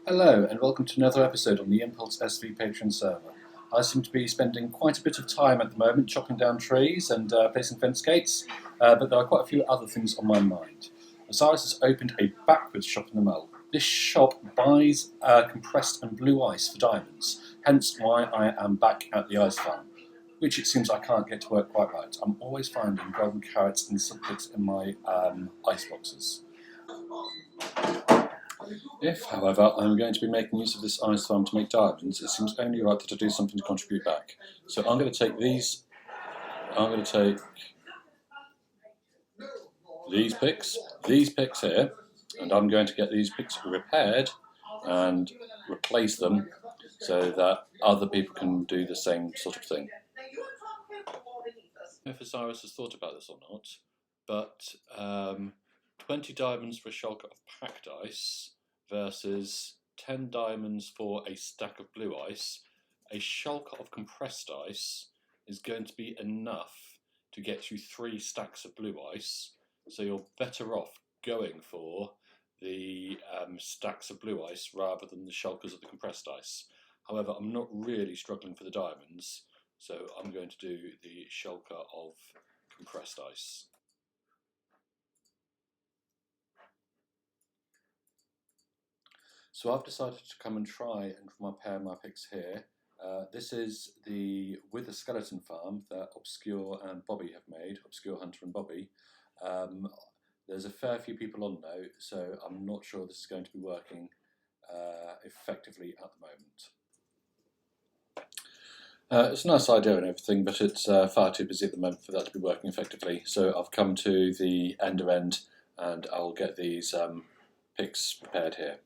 Hello and welcome to another episode on the Impulse SV Patreon server. I seem to be spending quite a bit of time at the moment chopping down trees and placing fence gates, but there are quite a few other things on my mind. Osiris has opened a backwards shop in the mall. This shop buys compressed and blue ice for diamonds, hence why I am back at the ice farm, which it seems I can't get to work quite right. I'm always finding golden carrots and subjects in my ice boxes. If, however, I'm going to be making use of this ice farm to make diamonds, it seems only right that I do something to contribute back. So I'm going to take these picks here, and I'm going to get these picks repaired and replace them so that other people can do the same sort of thing. I don't know if Osiris has thought about this or not, but 20 diamonds for a shulker of packed ice versus 10 diamonds for a stack of blue ice. A shulker of compressed ice is going to be enough to get you 3 stacks of blue ice, so you're better off going for the stacks of blue ice rather than the shulkers of the compressed ice. However, I'm not really struggling for the diamonds, so I'm going to do the shulker of compressed ice. So I've decided to come and try and repair my picks here. This is the Wither Skeleton Farm that Obscure and Bobby have made, Obscure Hunter and Bobby. There's a fair few people on now, so I'm not sure this is going to be working effectively at the moment. It's a nice idea and everything, but it's far too busy at the moment for that to be working effectively. So I've come to the end and I'll get these picks prepared here.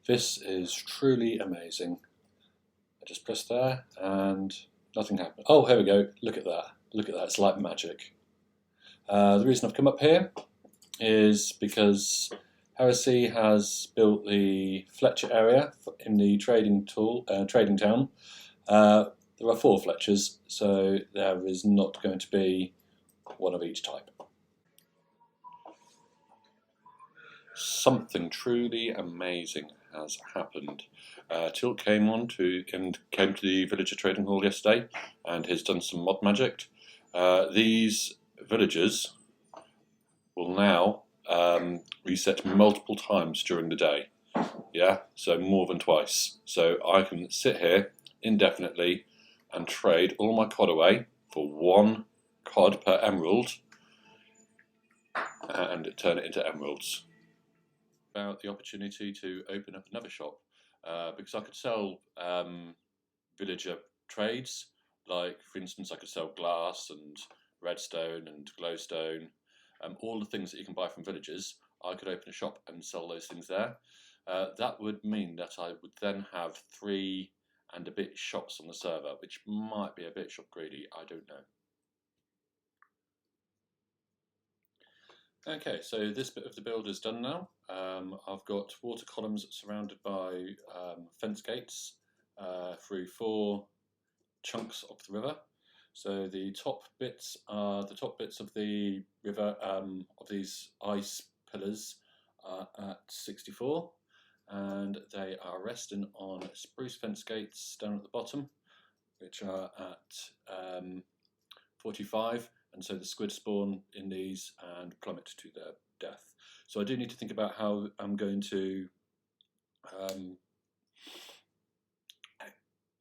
This is truly amazing. I just press there and nothing happened. Oh, here we go. Look at that. Look at that. It's like magic. The reason I've come up here is because Heresy has built the Fletcher area in the trading town. There are 4 Fletchers, so there is not going to be one of each type. Something truly amazing has happened. Tilt came to the villager trading hall yesterday and has done some mod magic. These villagers will now reset multiple times during the day. Yeah, so more than twice. So I can sit here indefinitely and trade all my cod away for 1 cod per emerald and turn it into emeralds. About the opportunity to open up another shop because I could sell villager trades, like for instance I could sell glass and redstone and glowstone, all the things that you can buy from villagers. I could open a shop and sell those things there. That would mean that I would then have 3 and a bit shops on the server, which might be a bit shop greedy, I don't know. Okay, so this bit of the build is done now. I've got water columns surrounded by fence gates through 4 chunks of the river. So the top bits are the top bits of the river of these ice pillars are at 64, and they are resting on spruce fence gates down at the bottom, which are at 45. And so the squid spawn in these and plummet to their death. So I do need to think about how I'm going to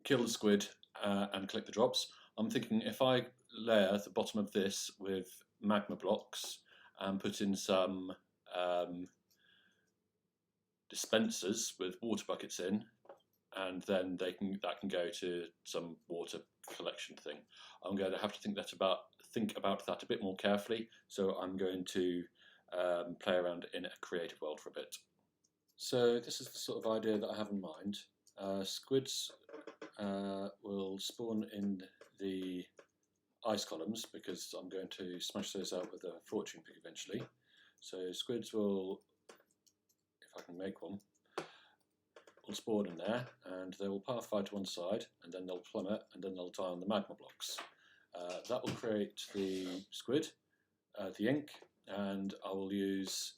kill the squid and collect the drops. I'm thinking if I layer the bottom of this with magma blocks and put in some dispensers with water buckets in, and then that can go to some water collection thing. I'm going to have to think about that a bit more carefully. So I'm going to play around in a creative world for a bit. So this is the sort of idea that I have in mind. Squids will spawn in the ice columns because I'm going to smash those out with a fortune pick eventually. So squids will, if I can make one, will spawn in there, and they will pathify to one side, and then they'll plummet, and then they'll die on the magma blocks. That will create the squid, the ink, and I will use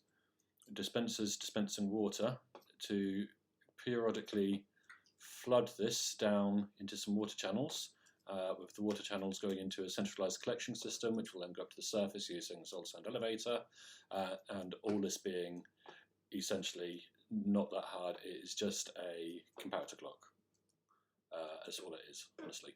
dispensers dispensing water to periodically flood this down into some water channels, with the water channels going into a centralised collection system, which will then go up to the surface using a solid sand elevator, and all this being essentially not that hard. It is just a comparator clock. That's all it is, honestly.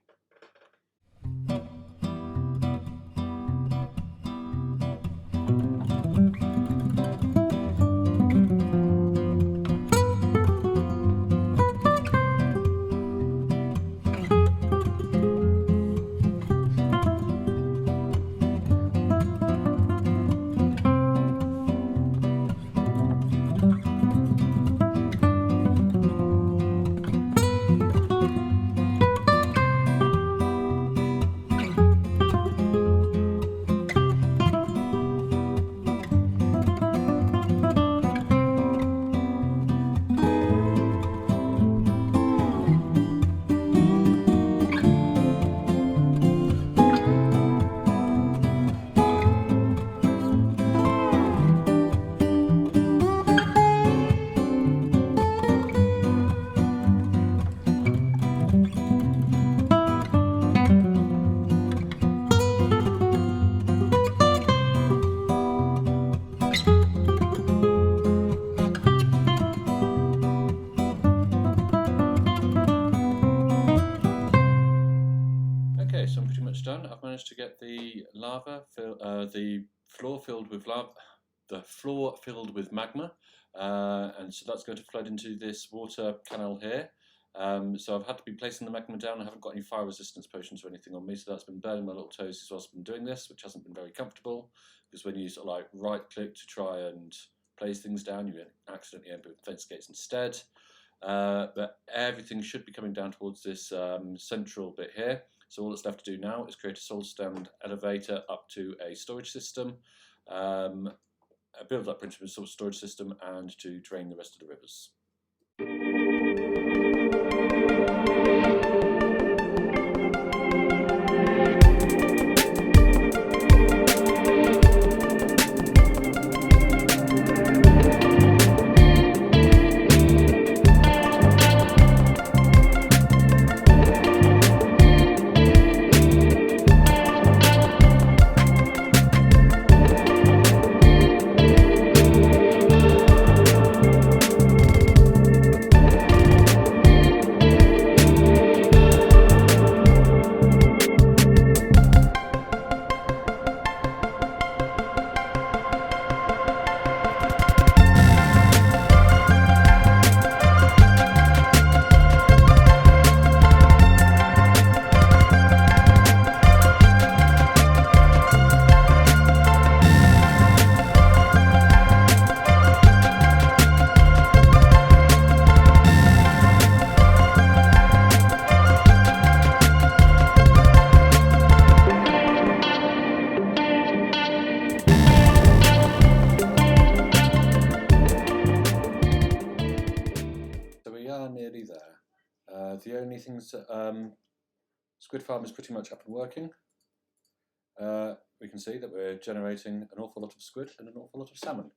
Okay, so I'm pretty much done. I've managed to get the the floor filled with magma, and so that's going to flood into this water canal here. So I've had to be placing the magma down. I haven't got any fire resistance potions or anything on me, so that's been burning my little toes whilst I've been doing this, which hasn't been very comfortable, because when you sort of like right click to try and place things down, you accidentally end up with fence gates instead. But everything should be coming down towards this central bit here. So all that's left to do now is create a solid stand elevator up to a storage system, build that principal storage system, and to drain the rest of the rivers. Nearly there. The only things that Squid Farm is pretty much up and working. We can see that we're generating an awful lot of squid and an awful lot of salmon.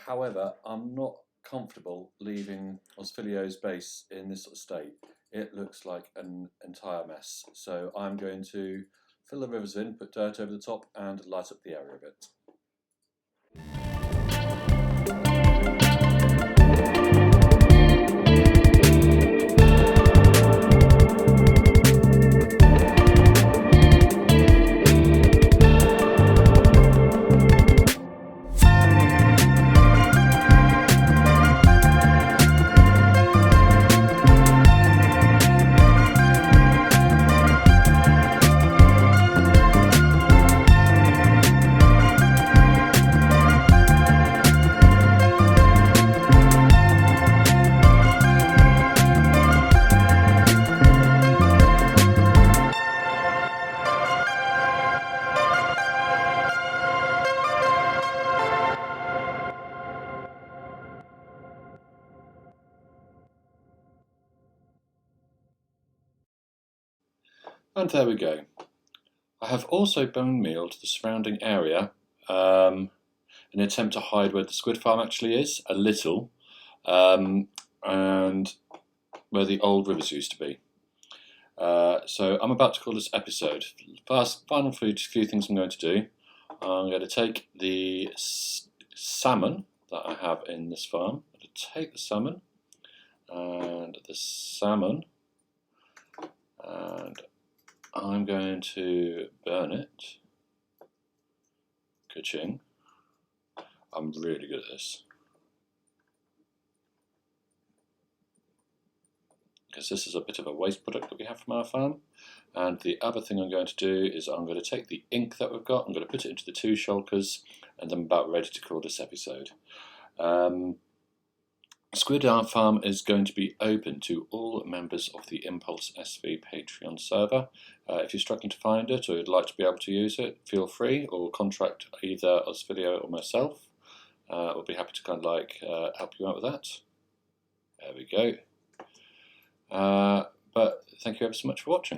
However, I'm not comfortable leaving Osfilio's base in this sort of state. It looks like an entire mess. So I'm going to fill the rivers in, put dirt over the top, and light up the area a bit. And there we go. I have also bone mealed the surrounding area in an attempt to hide where the squid farm actually is, a little, and where the old rivers used to be. So I'm about to call this episode. Final few things I'm going to do. I'm going to take the salmon that I have in this farm. I'm going to take the salmon and I'm going to burn it. Ka-ching. I'm really good at this. Because this is a bit of a waste product that we have from our farm. And the other thing I'm going to do is I'm going to take the ink that we've got, I'm going to put it into the 2 shulkers, and I'm about ready to call this episode. Squid Art Farm is going to be open to all members of the Impulse SV Patreon server. If you're struggling to find it or you'd like to be able to use it, feel free, or contact either Osvideo or myself. We'll be happy to kind of help you out with that. There we go. But thank you ever so much for watching.